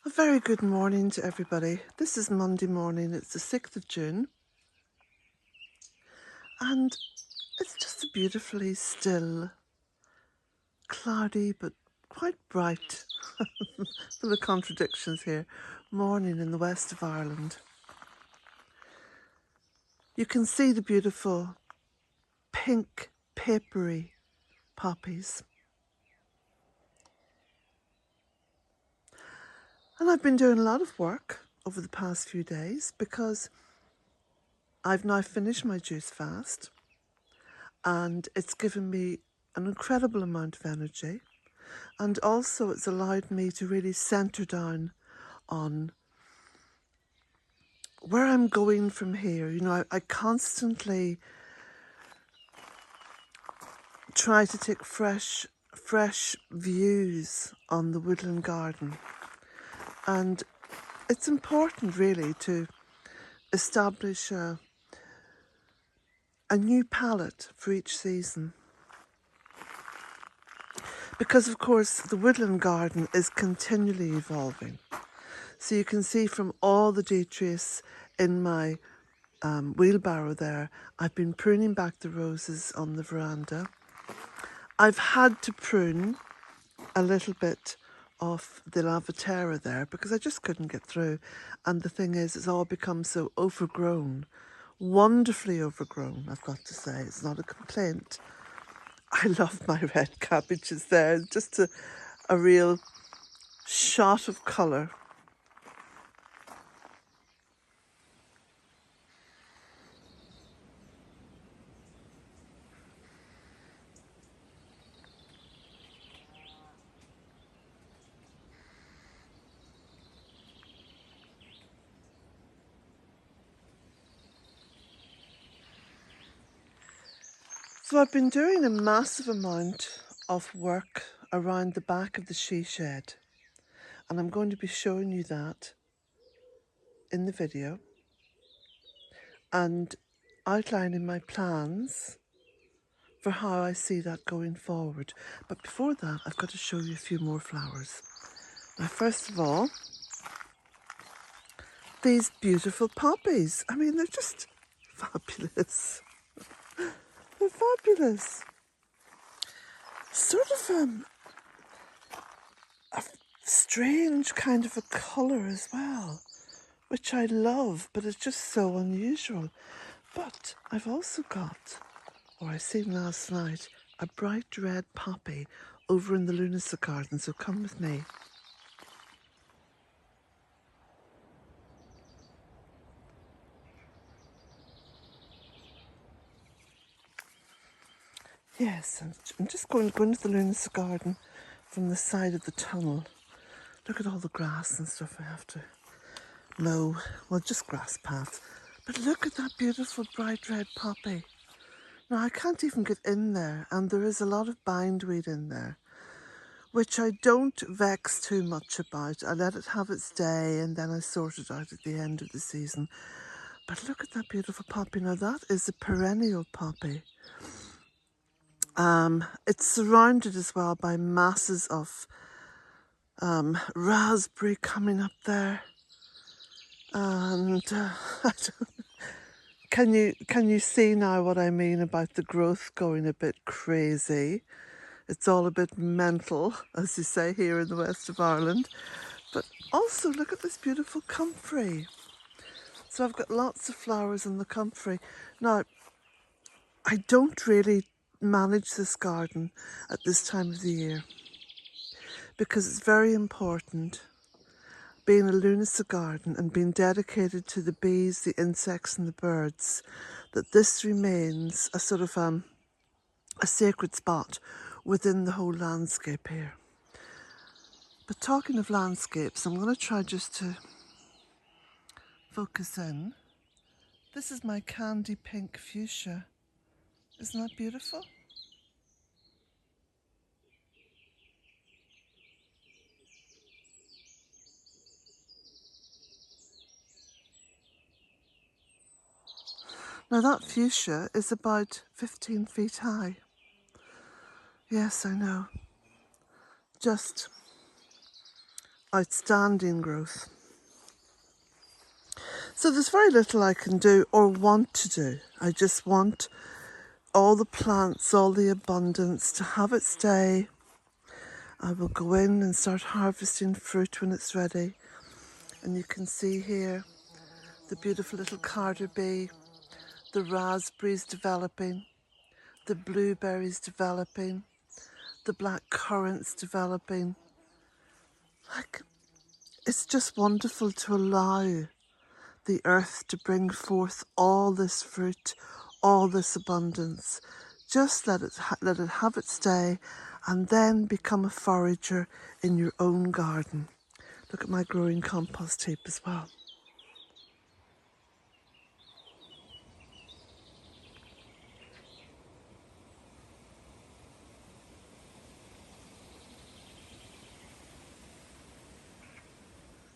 A very good morning to everybody. This is Monday morning, it's the 6th of June, and it's just a beautifully still, cloudy but quite bright, full of contradictions here, morning in the west of Ireland. You can see the beautiful pink, papery poppies. And I've been doing a lot of work over the past few days because I've now finished my juice fast. And it's given me an incredible amount of energy, and also it's allowed me to really centre down on where I'm going from here. You know, I constantly try to take fresh views on the woodland garden, and it's important really to establish a new palette for each season. Because of course the woodland garden is continually evolving. So you can see from all the detritus in my wheelbarrow there, I've been pruning back the roses on the veranda. I've had to prune a little bit of the lavatera there because I just couldn't get through. And the thing is, it's all become so overgrown, wonderfully overgrown, I've got to say. It's not a complaint. I love my red cabbages there, just a real shot of colour. So I've been doing a massive amount of work around the back of the she shed, and I'm going to be showing you that in the video and outlining my plans for how I see that going forward. But before that, I've got to show you a few more flowers. Now, first of all, these beautiful poppies. I mean, they're just fabulous. They're fabulous. Sort of a strange kind of a colour as well, which I love, but it's just so unusual. But I've also got, or I seen last night, a bright red poppy over in the lunacy garden, so come with me. Yes, I'm just going to go into the lunacy garden from the side of the tunnel. Look at all the grass and stuff I have to mow. Well, just grass paths. But look at that beautiful bright red poppy. Now, I can't even get in there, and there is a lot of bindweed in there, which I don't vex too much about. I let it have its day, and then I sort it out at the end of the season. But look at that beautiful poppy. Now, that is a perennial poppy. It's surrounded as well by masses of raspberry coming up there. And can you see now what I mean about the growth going a bit crazy? It's all a bit mental, as you say here in the west of Ireland. But also look at this beautiful comfrey. So I've got lots of flowers in the comfrey. Now, I don't really manage this garden at this time of the year because it's very important, being a lunacy garden and being dedicated to the bees, the insects and the birds, that this remains a sort of a sacred spot within the whole landscape here. But talking of landscapes, I'm going to try just to focus in. This is my candy pink fuchsia. Isn't that beautiful? Now that fuchsia is about 15 feet high. Yes, I know. Just outstanding growth. So there's very little I can do or want to do. I just want all the plants, all the abundance, to have its day. I will go in and start harvesting fruit when it's ready. And you can see here the beautiful little carder bee, the raspberries developing, the blueberries developing, the black currants developing. Like, it's just wonderful to allow the earth to bring forth all this fruit, all this abundance. Just let it have its day, and then become a forager in your own garden. Look at my growing compost heap as well.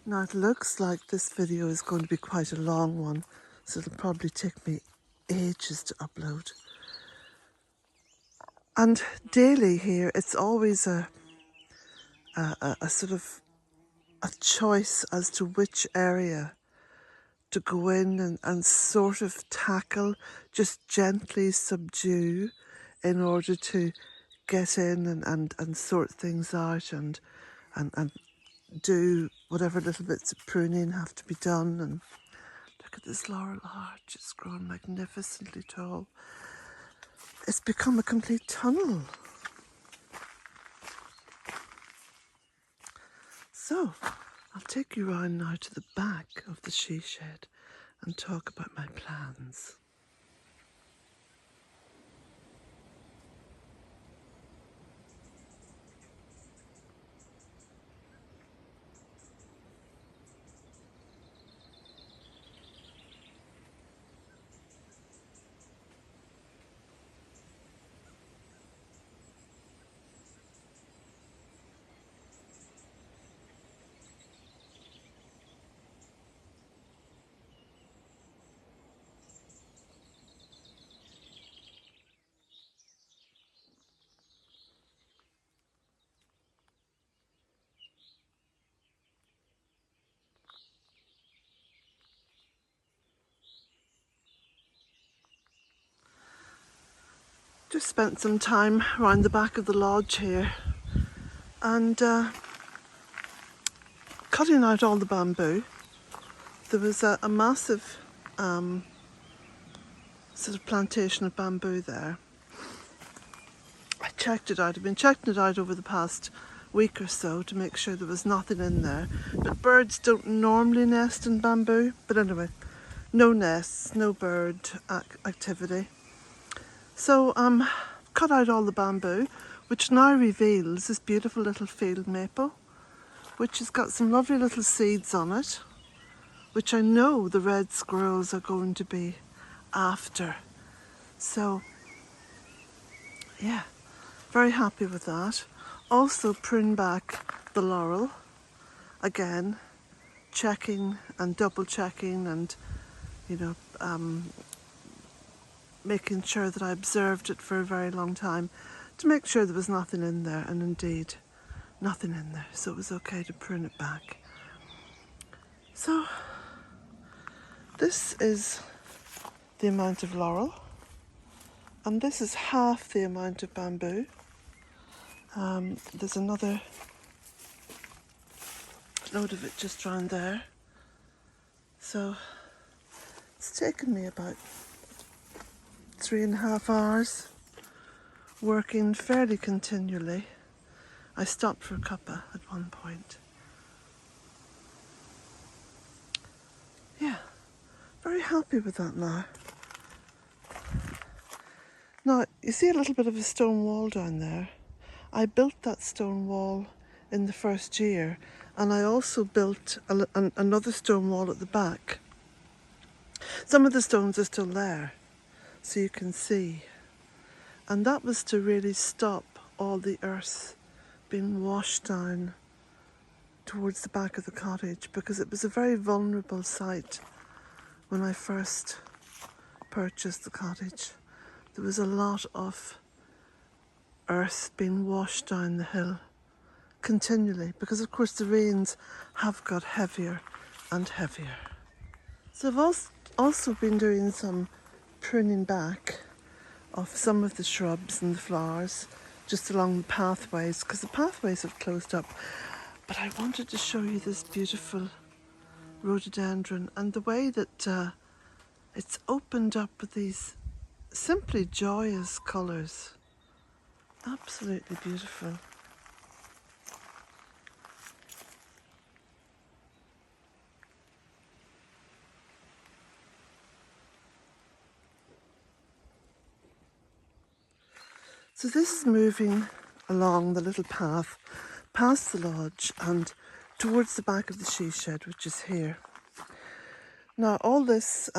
Now it looks like this video is going to be quite a long one, so it'll probably take me ages to upload. And daily here, it's always a sort of a choice as to which area to go in and sort of tackle, just gently subdue, in order to get in and sort things out and do whatever little bits of pruning have to be done. And look at this laurel arch, it's grown magnificently tall. It's become a complete tunnel. So I'll take you round now to the back of the she shed and talk about my plans. Just spent some time around the back of the lodge here and cutting out all the bamboo. There was a massive sort of plantation of bamboo there. I checked it out. I've been checking it out over the past week or so to make sure there was nothing in there. But birds don't normally nest in bamboo. But anyway, no nests, no bird activity. So cut out all the bamboo, which now reveals this beautiful little field maple, which has got some lovely little seeds on it, which I know the red squirrels are going to be after. So yeah, very happy with that. Also prune back the laurel, again checking and double checking and making sure that I observed it for a very long time to make sure there was nothing in there, and indeed nothing in there, so it was okay to prune it back. So this is the amount of laurel, and this is half the amount of bamboo. There's another load of it just round there. So it's taken me about 3.5 hours working fairly continually. I stopped for a cuppa at one point. Yeah, very happy with that now. Now, you see a little bit of a stone wall down there. I built that stone wall in the first year, and I also built another stone wall at the back. Some of the stones are still there, so you can see. And that was to really stop all the earth being washed down towards the back of the cottage, because it was a very vulnerable site when I first purchased the cottage. There was a lot of earth being washed down the hill continually, because of course the rains have got heavier and heavier. So I've also been doing some pruning back of some of the shrubs and the flowers just along the pathways, because the pathways have closed up. But I wanted to show you this beautiful rhododendron and the way that it's opened up with these simply joyous colours. Absolutely beautiful. So this is moving along the little path past the lodge and towards the back of the she shed, which is here. Now all this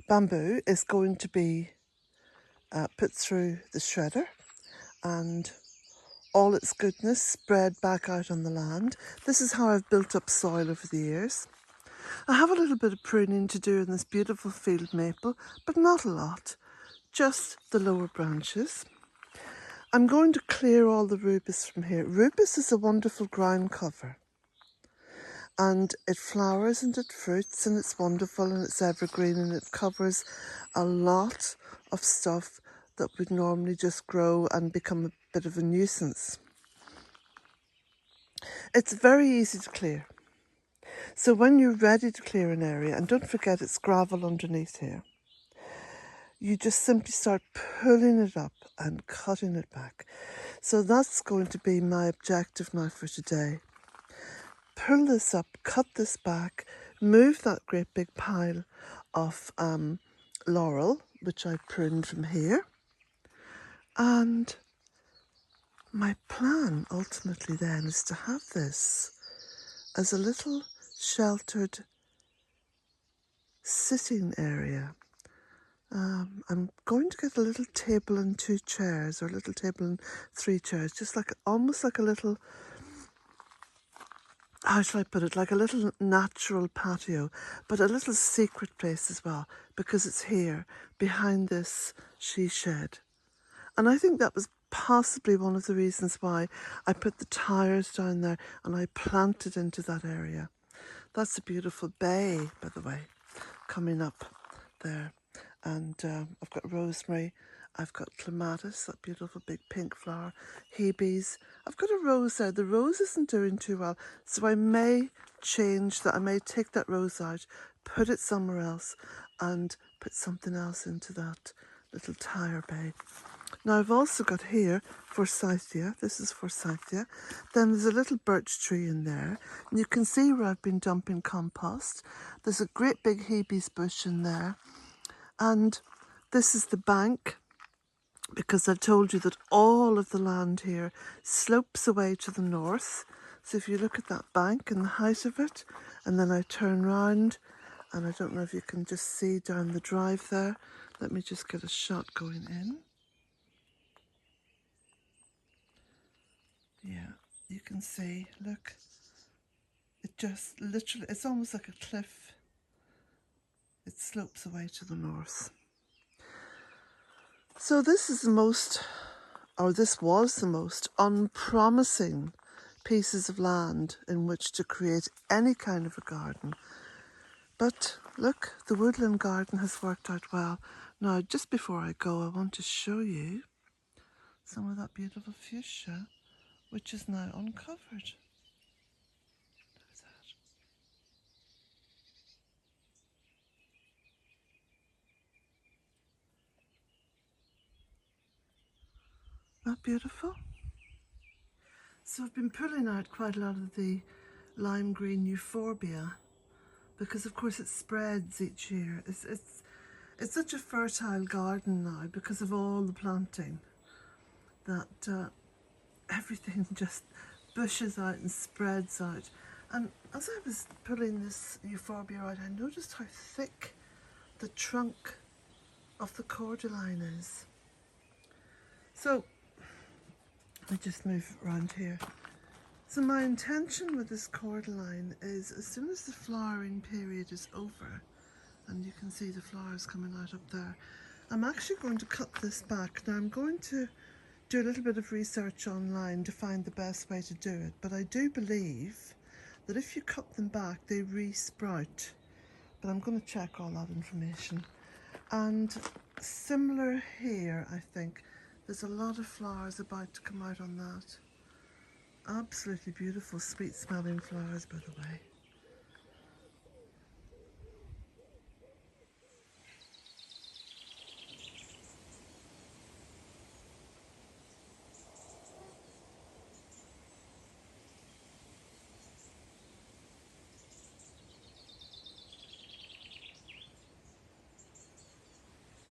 bamboo is going to be put through the shredder and all its goodness spread back out on the land. This is how I've built up soil over the years. I have a little bit of pruning to do in this beautiful field maple, but not a lot, just the lower branches. I'm going to clear all the rubus from here. Rubus is a wonderful ground cover and it flowers and it fruits and it's wonderful and it's evergreen and it covers a lot of stuff that would normally just grow and become a bit of a nuisance. It's very easy to clear. So when you're ready to clear an area, and don't forget it's gravel underneath here, you just simply start pulling it up and cutting it back. So that's going to be my objective now for today. Pull this up, cut this back, move that great big pile of laurel, which I pruned from here. And my plan ultimately then is to have this as a little sheltered sitting area. I'm going to get a little table and 2 chairs, or a little table and 3 chairs, just like almost like a little, how shall I put it, like a little natural patio, but a little secret place as well, because it's here behind this she shed. And I think that was possibly one of the reasons why I put the tyres down there and I planted into that area. That's a beautiful bay, by the way, coming up there. And I've got rosemary, I've got clematis, that beautiful big pink flower, hebes. I've got a rose there. The rose isn't doing too well, so I may change that. I may take that rose out, put it somewhere else, and put something else into that little tire bay. Now I've also got here forsythia. This is forsythia. Then there's a little birch tree in there. And you can see where I've been dumping compost. There's a great big hebes bush in there. And this is the bank, because I've told you that all of the land here slopes away to the north. So if you look at that bank and the height of it, and then I turn round, and I don't know if you can just see down the drive there. Let me just get a shot going in. Yeah, you can see, look, it just literally, it's almost like a cliff. It slopes away to the north. So this is the most, or this was the most unpromising pieces of land in which to create any kind of a garden. But look, the woodland garden has worked out well. Now, just before I go, I want to show you some of that beautiful fuchsia, which is now uncovered. Look at that. Isn't that beautiful? So I've been pulling out quite a lot of the lime green euphorbia, because of course it spreads each year. It's such a fertile garden now because of all the planting that everything just bushes out and spreads out. And as I was pulling this euphorbia out, I noticed how thick the trunk of the cordyline is. So I just move around here. So my intention with this cordyline is, as soon as the flowering period is over, and you can see the flowers coming out up there, I'm actually going to cut this back. Now I'm going to do a little bit of research online to find the best way to do it, but I do believe that if you cut them back, they re-sprout. But I'm going to check all that information. And similar here, I think. There's a lot of flowers about to come out on that. Absolutely beautiful, sweet smelling flowers, by the way.